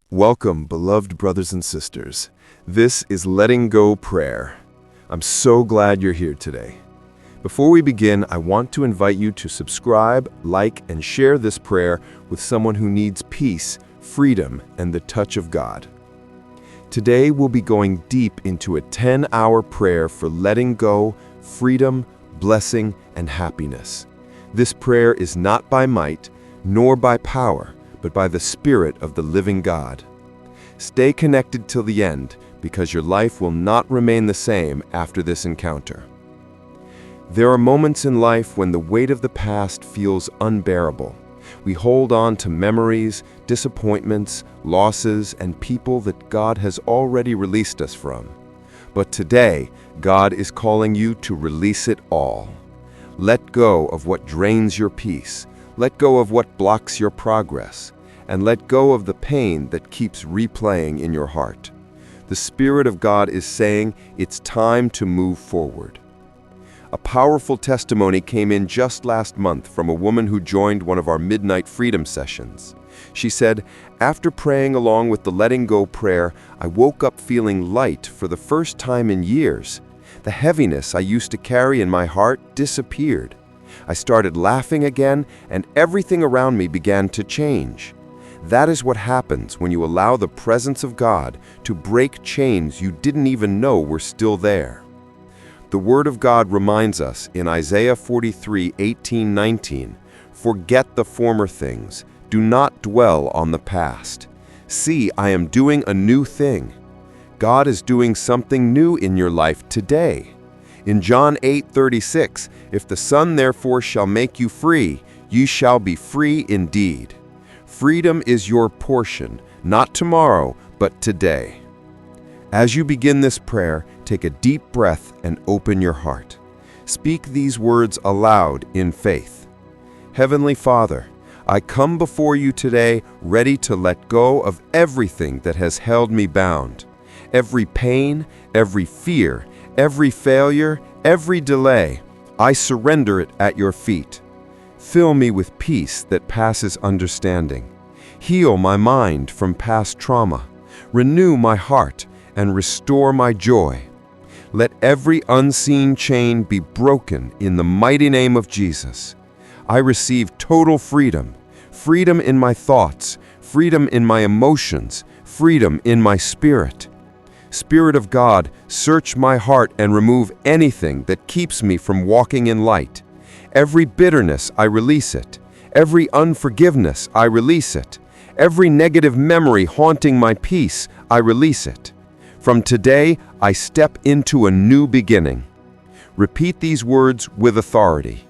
Welcome, beloved brothers and sisters. This is Letting Go Prayer. I'm so glad you're here today. Before we begin, I want to invite you to subscribe, like, and share this prayer with someone who needs peace, freedom, and the touch of God. Today, we'll be going deep into a 10-hour prayer for letting go, freedom, blessing, and happiness. This prayer is not by might, nor by power, but by the Spirit of the living God. Stay connected till the end, because your life will not remain the same after this encounter. There are moments in life when the weight of the past feels unbearable. We hold on to memories, disappointments, losses, and people that God has already released us from. But today, God is calling you to release it all. Let go of what drains your peace. Let go of what blocks your progress, and let go of the pain that keeps replaying in your heart. The Spirit of God is saying it's time to move forward. A powerful testimony came in just last month from a woman who joined one of our Midnight Freedom sessions. She said, "After praying along with the Letting Go prayer, I woke up feeling light for the first time in years. The heaviness I used to carry in my heart disappeared. I started laughing again, and everything around me began to change." That is what happens when you allow the presence of God to break chains you didn't even know were still there. The Word of God reminds us in Isaiah 43:18-19, "Forget the former things, do not dwell on the past. See, I am doing a new thing." God is doing something new in your life today. In John 8:36, "If the Son therefore shall make you free, you shall be free indeed." Freedom is your portion, not tomorrow, but today. As you begin this prayer, take a deep breath and open your heart. Speak these words aloud in faith. Heavenly Father, I come before you today ready to let go of everything that has held me bound. Every pain, every fear, every failure, every delay, I surrender it at your feet. Fill me with peace that passes understanding. Heal my mind from past trauma. Renew my heart and restore my joy. Let every unseen chain be broken in the mighty name of Jesus. I receive total freedom, freedom in my thoughts, freedom in my emotions, freedom in my spirit. Spirit of God, search my heart and remove anything that keeps me from walking in light. Every bitterness, I release it. Every unforgiveness, I release it. Every negative memory haunting my peace, I release it. From today, I step into a new beginning. Repeat these words with authority.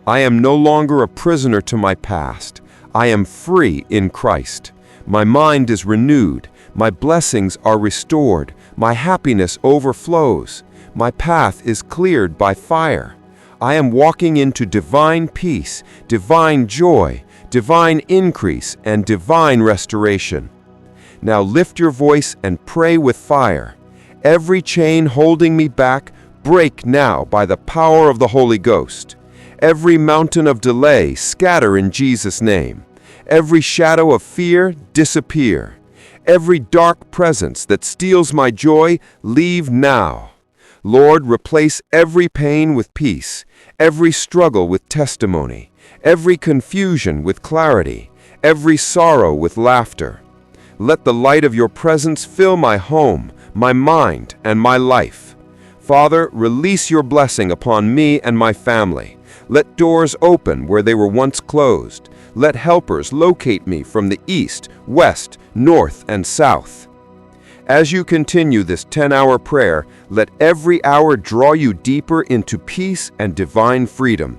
I am no longer a prisoner to my past. I am free in Christ. My mind is renewed. My blessings are restored. My happiness overflows. My path is cleared by fire. I am walking into divine peace, divine joy, divine increase, and divine restoration. Now lift your voice and pray with fire. Every chain holding me back, break now by the power of the Holy Ghost. Every mountain of delay, scatter in Jesus' name. Every shadow of fear, disappear. Every dark presence that steals my joy, leave now. Lord, replace every pain with peace, every struggle with testimony, every confusion with clarity, every sorrow with laughter. Let the light of your presence fill my home, my mind, and my life. Father, release your blessing upon me and my family. Let doors open where they were once closed. Let helpers locate me from the east, west, north, and south. As you continue this 10-hour prayer, let every hour draw you deeper into peace and divine freedom.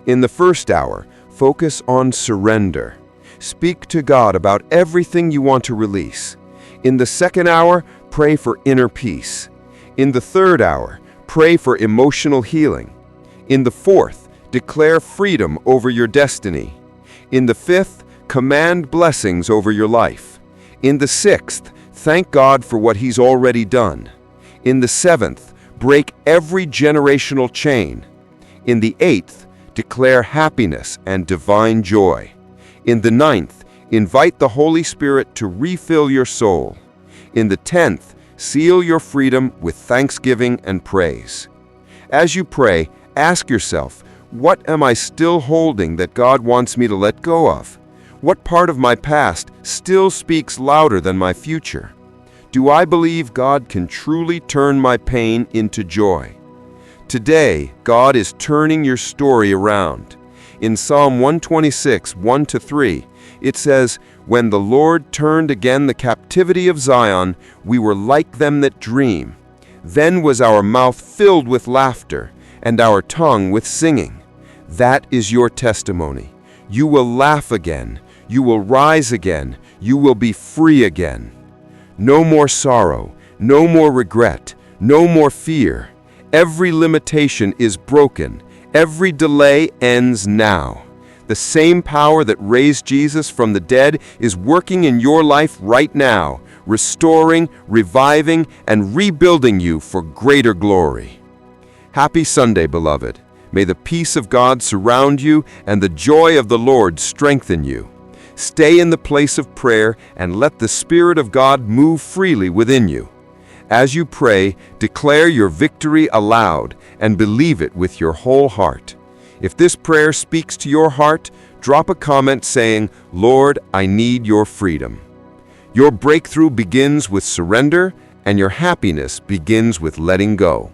In the first hour, focus on surrender. Speak to God about everything you want to release. In the second hour, pray for inner peace. In the third hour, pray for emotional healing. In the fourth, declare freedom over your destiny. In the fifth, command blessings over your life. In the sixth, thank God for what He's already done. In the seventh, break every generational chain. In the eighth, declare happiness and divine joy. In the ninth, Invite the Holy Spirit to refill your soul. In the 10th, seal your freedom with thanksgiving and praise. As you pray, ask yourself, what am I still holding that God wants me to let go of? What part of my past still speaks louder than my future? Do I believe God can truly turn my pain into joy? Today, God is turning your story around. In Psalm 126, 1-3, it says, "When the Lord turned again the captivity of Zion, we were like them that dream. Then was our mouth filled with laughter, and our tongue with singing." That is your testimony. You will laugh again. You will rise again. You will be free again. No more sorrow. No more regret. No more fear. Every limitation is broken. Every delay ends now. The same power that raised Jesus from the dead is working in your life right now, restoring, reviving, and rebuilding you for greater glory. Happy Sunday, beloved. May the peace of God surround you and the joy of the Lord strengthen you. Stay in the place of prayer and let the Spirit of God move freely within you. As you pray, declare your victory aloud and believe it with your whole heart. If this prayer speaks to your heart, drop a comment saying, "Lord, I need your freedom." Your breakthrough begins with surrender, and your happiness begins with letting go.